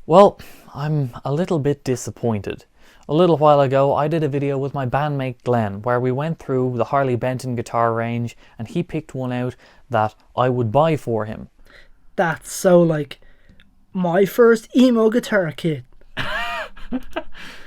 Well, I'm a little bit disappointed. A little while ago, I did a video with my bandmate Glenn where we went through the Harley Benton guitar range and he picked one out that I would buy for him. That's so like my first emo guitar kit.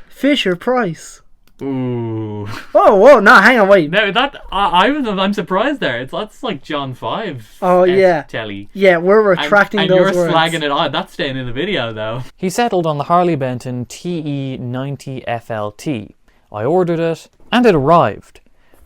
Fisher Price. Ooh. Oh, whoa, no, hang on, wait. No, I'm surprised there. That's like John 5. Oh, yeah. Telly. Yeah, we're retracting and those you're words. slagging it on. That's staying in the video, though. He settled on the Harley Benton TE90 FLT. I ordered it and it arrived,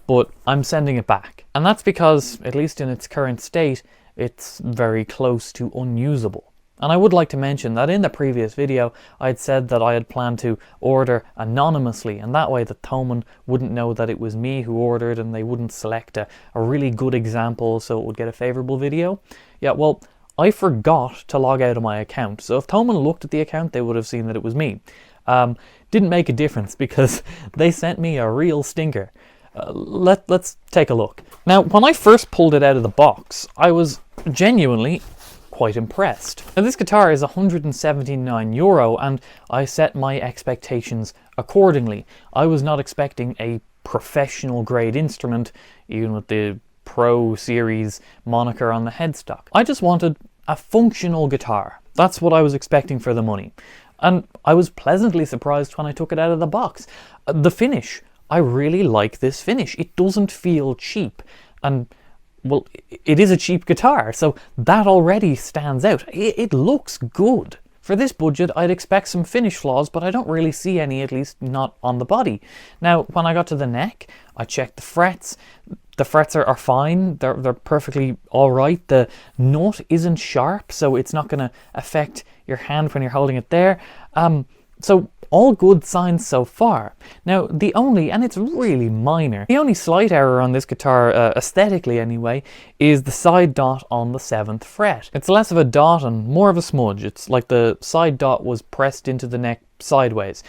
but I'm sending it back. And that's because, at least in its current state, it's very close to unusable. And I would like to mention that in the previous video, I had said that I had planned to order anonymously, and that way the Thomann wouldn't know that it was me who ordered and they wouldn't select a really good example so it would get a favourable video. Yeah, well, I forgot to log out of my account, so if Thomann looked at the account, they would have seen that it was me. Didn't make a difference because they sent me a real stinker. Let's take a look. Now, when I first pulled it out of the box, I was genuinely quite impressed. Now, this guitar is €179 and I set my expectations accordingly. I was not expecting a professional grade instrument, even with the Pro Series moniker on the headstock. I just wanted a functional guitar. That's what I was expecting for the money. And I was pleasantly surprised when I took it out of the box. The finish, I really like this finish. It doesn't feel cheap, and well, it is a cheap guitar, so that already stands out. It looks good. For this budget, I'd expect some finish flaws, but I don't really see any, at least not on the body. Now, when I got to the neck, I checked the frets. The frets are fine. They're perfectly all right. The nut isn't sharp, so it's not going to affect your hand when you're holding it there. So all good signs so far. Now, the only, and it's really minor, the only slight error on this guitar, aesthetically anyway, is the side dot on the 7th fret. It's less of a dot and more of a smudge. It's like the side dot was pressed into the neck sideways.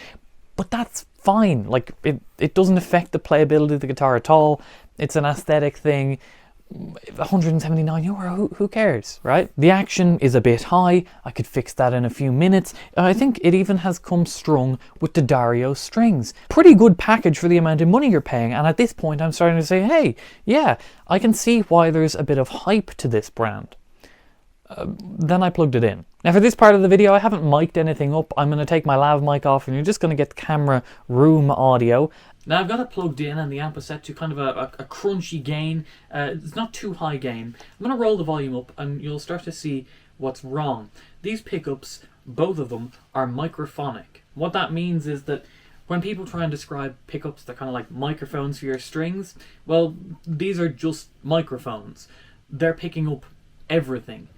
But that's fine. Like, it doesn't affect the playability of the guitar at all. It's an aesthetic thing. €179, who cares, right? The action is a bit high. I could fix that in a few minutes. I think it even has come strung with the Dario strings. Pretty good package for the amount of money you're paying, and at this point I'm starting to say, hey, yeah, I can see why there's a bit of hype to this brand. Then I plugged it in. Now for this part of the video, I haven't mic'd anything up. I'm going to take my lav mic off and you're just going to get the camera room audio. Now I've got it plugged in and the amp is set to kind of a crunchy gain. It's not too high gain. I'm going to roll the volume up and you'll start to see what's wrong. These pickups, both of them, are microphonic. What that means is that when people try and describe pickups, they're kind of like microphones for your strings. Well, these are just microphones. They're picking up everything.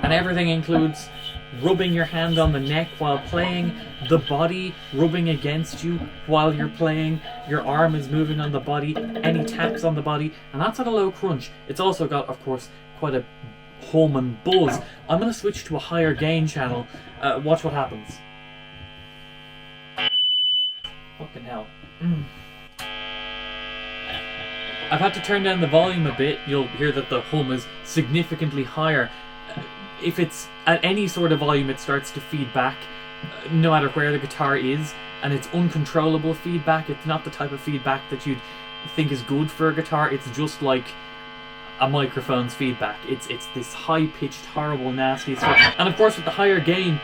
And everything includes rubbing your hand on the neck while playing, the body rubbing against you while you're playing, your arm is moving on the body, any taps on the body, and that's at a low crunch. It's also got, of course, quite a hum and buzz. I'm going to switch to a higher gain channel. Watch what happens. Fucking hell. I've had to turn down the volume a bit. You'll hear that the hum is significantly higher. If it's at any sort of volume, it starts to feed back, no matter where the guitar is, and it's uncontrollable feedback. It's not the type of feedback that you'd think is good for a guitar. It's just like a microphone's feedback. It's this high-pitched, horrible, nasty stuff. And of course, with the higher gain,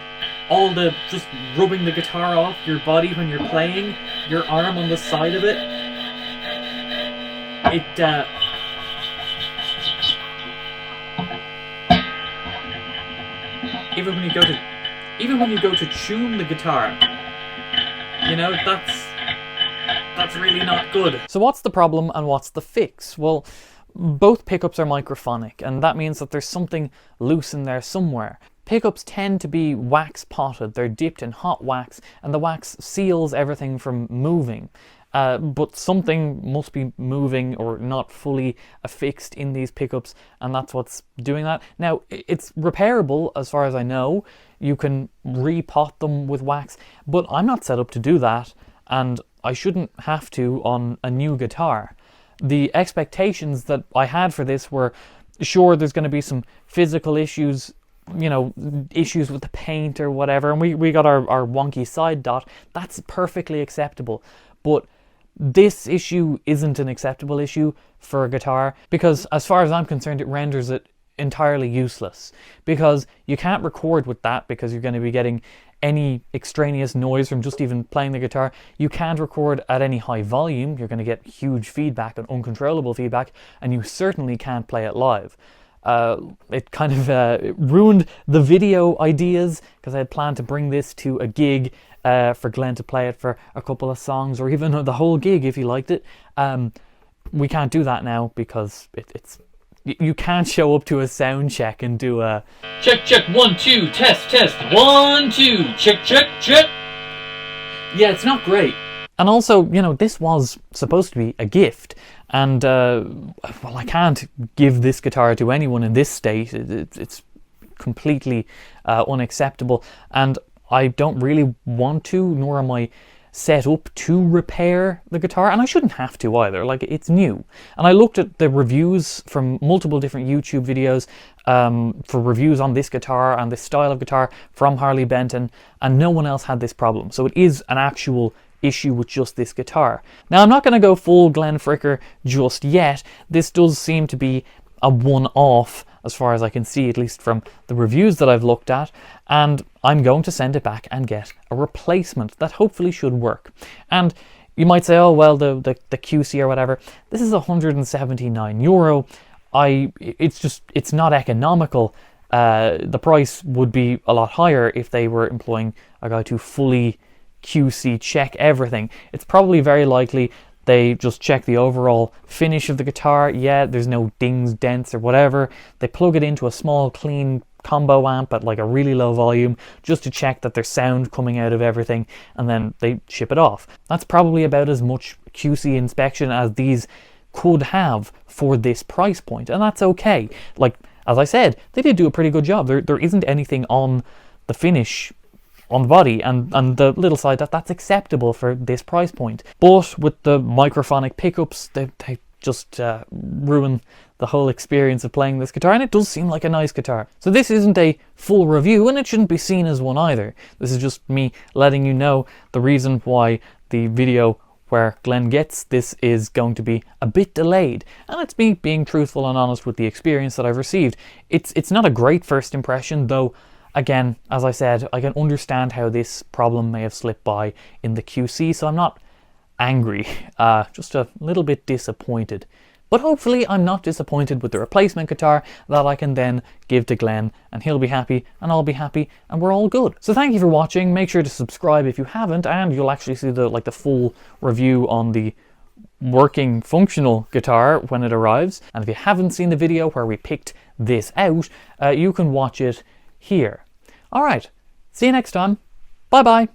all the just rubbing the guitar off your body when you're playing, your arm on the side of it, even when you go to tune the guitar, you know, that's really not good. So what's the problem and what's the fix? Well, both pickups are microphonic, and that means that there's something loose in there somewhere. Pickups tend to be wax potted. They're dipped in hot wax, and the wax seals everything from moving. But something must be moving or not fully affixed in these pickups, and that's what's doing that. Now, it's repairable as far as I know. You can repot them with wax, but I'm not set up to do that, and I shouldn't have to on a new guitar. the expectations that I had for this were, sure, there's going to be some physical issues, you know, issues with the paint or whatever, and we got our wonky side dot. That's perfectly acceptable. But this issue isn't an acceptable issue for a guitar, because as far as I'm concerned, it renders it entirely useless, because you can't record with that, because you're going to be getting any extraneous noise from just even playing the guitar. You can't record at any high volume. You're going to get huge feedback and uncontrollable feedback, and you certainly can't play it live. It kind of ruined the video ideas, because I had planned to bring this to a gig for Glenn to play it for a couple of songs, or even the whole gig if he liked it. We can't do that now, because you can't show up to a sound check and do a Check 1 2 test 1 2 check. Yeah, it's not great. And also, you know, this was supposed to be a gift, and well, I can't give this guitar to anyone in this state. It's completely unacceptable, and I don't really want to, nor am I set up to repair the guitar, and I shouldn't have to either. Like, it's new. And I looked at the reviews from multiple different YouTube videos for reviews on this guitar and this style of guitar from Harley Benton, and no one else had this problem. So it is an actual issue with just this guitar. Now, I'm not going to go full Glenn Fricker just yet. This does seem to be a one-off, as far as I can see, at least from the reviews that I've looked at, and I'm going to send it back and get a replacement that hopefully should work. And you might say, oh well, the QC or whatever, this is €179. It's not economical. The price would be a lot higher if they were employing a guy to fully QC check everything. It's probably very likely they just check the overall finish of the guitar. Yeah, there's no dings, dents or whatever. They plug it into a small clean combo amp at like a really low volume just to check that there's sound coming out of everything, and then they ship it off. That's probably about as much QC inspection as these could have for this price point, and that's okay. Like, as I said, they did do a pretty good job. There isn't anything on the finish on the body and the little side that's acceptable for this price point. But with the microphonic pickups, they just ruin the whole experience of playing this guitar, and it does seem like a nice guitar. So this isn't a full review, and it shouldn't be seen as one either. This is just me letting you know the reason why the video where Glenn gets this is going to be a bit delayed, and it's me being truthful and honest with the experience that I've received. It's not a great first impression, though. Again, as I said, I can understand how this problem may have slipped by in the QC, so I'm not angry, just a little bit disappointed. But hopefully I'm not disappointed with the replacement guitar that I can then give to Glenn, and he'll be happy, and I'll be happy, and we're all good. So thank you for watching. Make sure to subscribe if you haven't, and you'll actually see the full review on the working functional guitar when it arrives. And if you haven't seen the video where we picked this out, you can watch it here. Alright, see you next time. Bye bye.